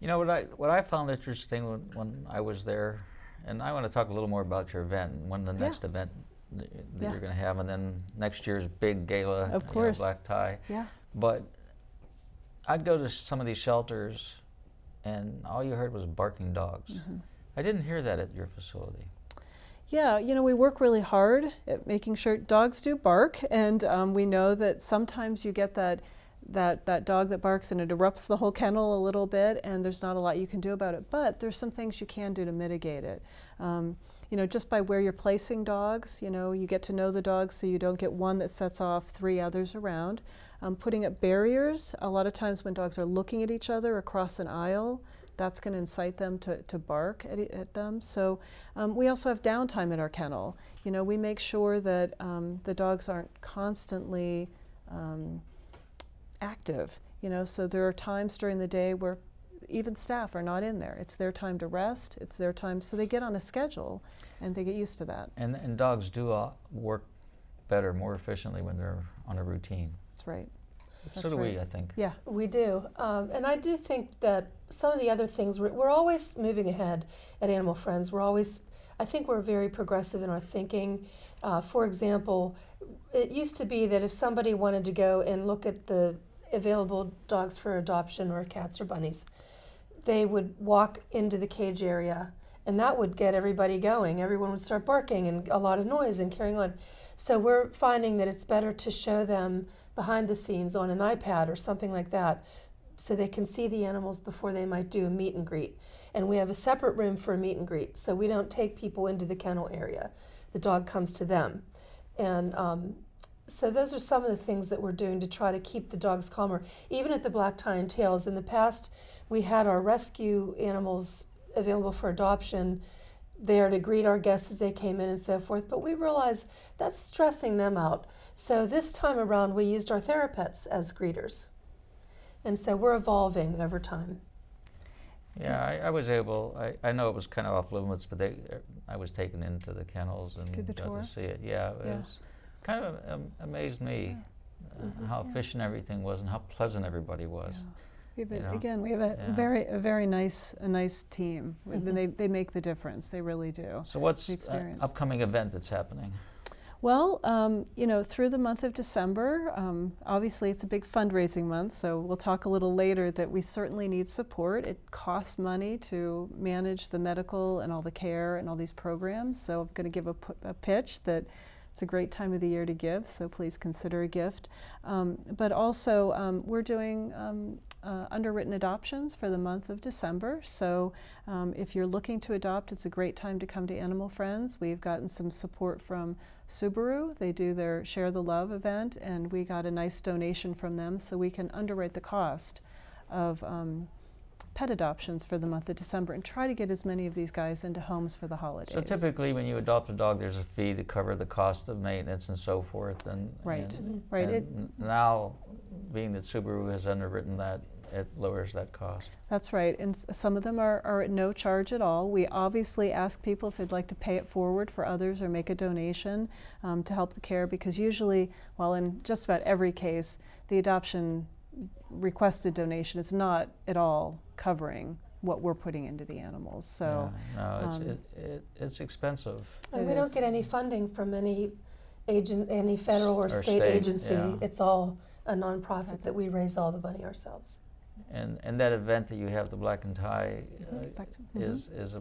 What I found interesting when I was there, and I want to talk a little more about your event, the next event that Yeah. you're going to have, and then next year's big gala, Of course. black tie. Yeah. But I'd go to some of these shelters, and all you heard was barking dogs. I didn't hear that at your facility. Yeah, we work really hard at making sure dogs do bark, and we know that sometimes you get that dog that barks and it erupts the whole kennel a little bit, and there's not a lot you can do about it, but there's some things you can do to mitigate it. Just by where you're placing dogs, you get to know the dogs so you don't get one that sets off 3 others around. Putting up barriers, a lot of times when dogs are looking at each other across an aisle, that's going to incite them to bark at them. So we also have downtime at our kennel. We make sure that the dogs aren't constantly active. So there are times during the day where even staff are not in there. It's their time to rest. It's their time, so they get on a schedule and they get used to that. And dogs do work better, more efficiently when they're on a routine. That's right. So That's do right. we, I think. Yeah. We do. And I do think that some of the other things, we're always moving ahead at Animal Friends. I think we're very progressive in our thinking. For example, it used to be that if somebody wanted to go and look at the available dogs for adoption, or cats or bunnies, they would walk into the cage area, and that would get everybody going. Everyone would start barking and a lot of noise and carrying on. So we're finding that it's better to show them behind the scenes on an iPad or something like that, so they can see the animals before they might do a meet and greet. And we have a separate room for a meet and greet, so we don't take people into the kennel area. The dog comes to them. And so those are some of the things that we're doing to try to keep the dogs calmer. Even at the Black Tie and Tails, in the past, we had our rescue animals available for adoption there to greet our guests as they came in and so forth, but we realized that's stressing them out. So this time around, we used our TheraPets as greeters. And so we're evolving over time. Yeah, I was able. I know it was kind of off limits, but I was taken into the kennels and Did the got tour? to see it. Yeah, it was kind of amazed me how efficient everything was and how pleasant everybody was. Yeah. We have You know? again, we have a very nice team. They make the difference. They really do. So what's The an experience. upcoming event that's happening? Well, through the month of December, obviously it's a big fundraising month, so we'll talk a little later that we certainly need support. It costs money to manage the medical and all the care and all these programs, so I'm going to give a pitch that it's a great time of the year to give, so please consider a gift. But also, we're doing underwritten adoptions for the month of December, so if you're looking to adopt, it's a great time to come to Animal Friends. We've gotten some support from Subaru. They do their Share the Love event, and we got a nice donation from them, so we can underwrite the cost of pet adoptions for the month of December and try to get as many of these guys into homes for the holidays. So typically when you adopt a dog, there's a fee to cover the cost of maintenance and so forth. And Right. and- Right. and now, being that Subaru has underwritten that, it lowers that cost. That's right, and some of them are at no charge at all. We obviously ask people if they'd like to pay it forward for others or make a donation to help the care, because usually, well, in just about every case, the adoption requested donation is not at all covering what we're putting into the animals. So Yeah, no, it's expensive. And It we don't is. get any funding from any any federal or state state, agency. yeah. It's all a nonprofit that we raise all the money ourselves. And that event that you have, the Black and Tie, Back to- is a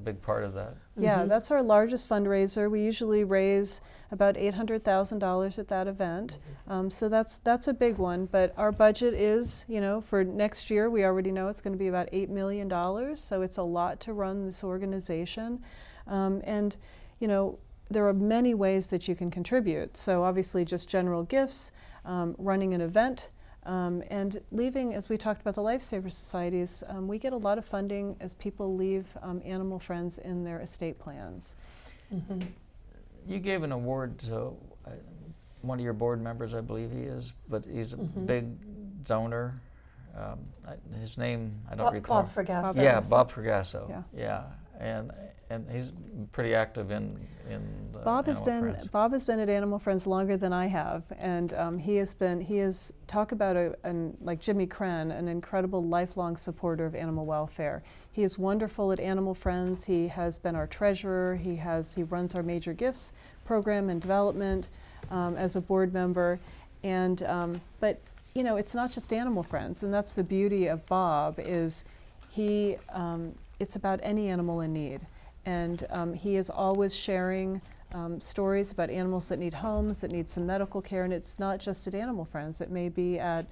big part of that. Yeah, that's our largest fundraiser. We usually raise about $800,000 at that event. So that's a big one. But our budget is, for next year, we already know it's going to be about $8 million. So it's a lot to run this organization. And there are many ways that you can contribute. So obviously just general gifts, running an event, and leaving, as we talked about the Lifesaver Societies, we get a lot of funding as people leave Animal Friends in their estate plans. You gave an award to one of your board members, I believe he is, but he's a big donor. His name, I don't recall. Bob Fragasso. Yeah, Bob Fragasso. Yeah. Yeah, and he's pretty active in the Bob has Animal Friends. Bob has been at Animal Friends longer than I have, and he is talk about like Jimmy Crenn, an incredible lifelong supporter of animal welfare. He is wonderful at Animal Friends. He has been our treasurer. He runs our major gifts program and development as a board member, and but it's not just Animal Friends, and that's the beauty of Bob is he. It's about any animal in need. And he is always sharing stories about animals that need homes, that need some medical care, and it's not just at Animal Friends. It may be at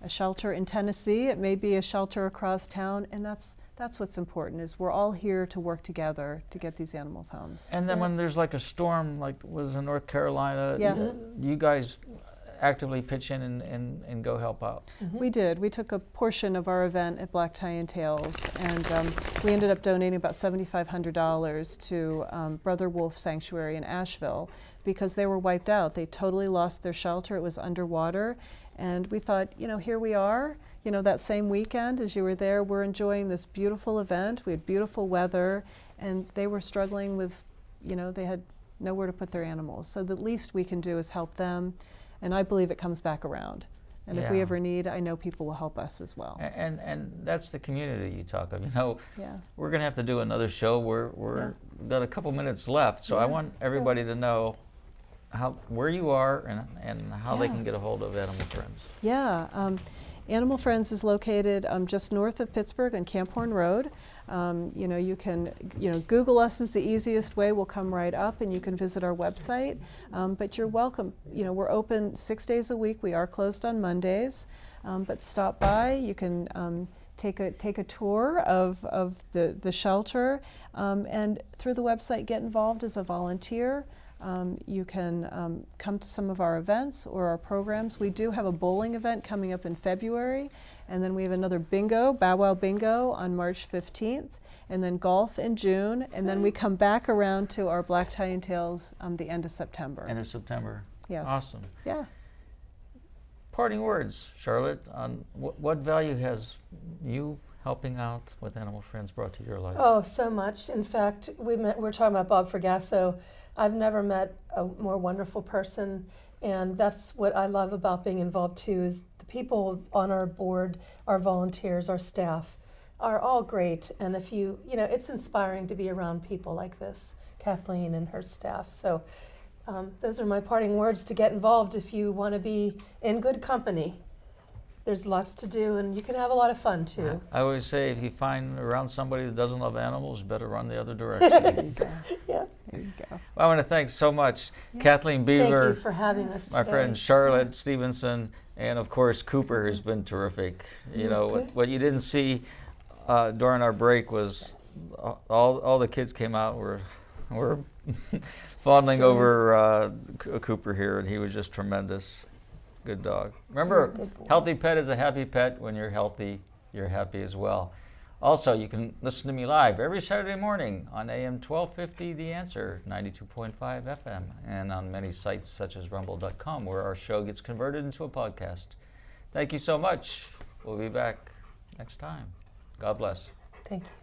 a shelter in Tennessee, it may be a shelter across town, and that's what's important, is we're all here to work together to get these animals homes. And then when there's like a storm, like was in North Carolina, Yeah. you guys actively pitch in and go help out. We did. We took a portion of our event at Black Tie and Tails, and we ended up donating about $7,500 to Brother Wolf Sanctuary in Asheville because they were wiped out. They totally lost their shelter. It was underwater. And we thought, here we are, that same weekend as you were there, we're enjoying this beautiful event. We had beautiful weather, and they were struggling with, they had nowhere to put their animals. So the least we can do is help them. And I believe it comes back around. And if we Yeah. ever need, I know people will help us as well. And that's the community you talk of. Yeah. We're going to have to do another show. We've got a couple minutes left, so I want everybody to know where you are and how they can get a hold of Animal Friends. Yeah. Animal Friends is located just north of Pittsburgh on Camp Horn Road. You can, Google us is the easiest way. We'll come right up, and you can visit our website. But you're welcome. We're open 6 days a week. We are closed on Mondays, but stop by. You can take a tour of the shelter, and through the website, get involved as a volunteer. You can come to some of our events or our programs. We do have a bowling event coming up in February, and then we have another bingo, Bow Wow Bingo, on March 15th, and then golf in June, and then we come back around to our Black Tie and Tails the end of September. End of September. Yes. Awesome. Yeah. Parting words, Charlotte, on what value has you helping out with Animal Friends brought to your life? Oh, so much. In fact, we're talking about Bob Fergasso. I've never met a more wonderful person, and that's what I love about being involved too, is the people on our board, our volunteers, our staff, are all great. And if you know, it's inspiring to be around people like this, Kathleen and her staff. So those are my parting words to get involved if you want to be in good company. There's lots to do, and you can have a lot of fun too. I always say, if you find around somebody that doesn't love animals, you better run the other direction. There you go. Yeah. There you go. Well, I want to thank so much Kathleen Thank Beaver, you for having us my today. friend Charlotte Stephenson, and of course Cooper has been terrific. You know, what you didn't see during our break was all the kids came out were fawning over Cooper here, and he was just tremendous. Good dog. Remember, healthy pet is a happy pet. When you're healthy, you're happy as well. Also, you can listen to me live every Saturday morning on AM 1250 The Answer, 92.5 FM, and on many sites such as rumble.com, where our show gets converted into a podcast. Thank you so much. We'll be back next time. God bless. Thank you.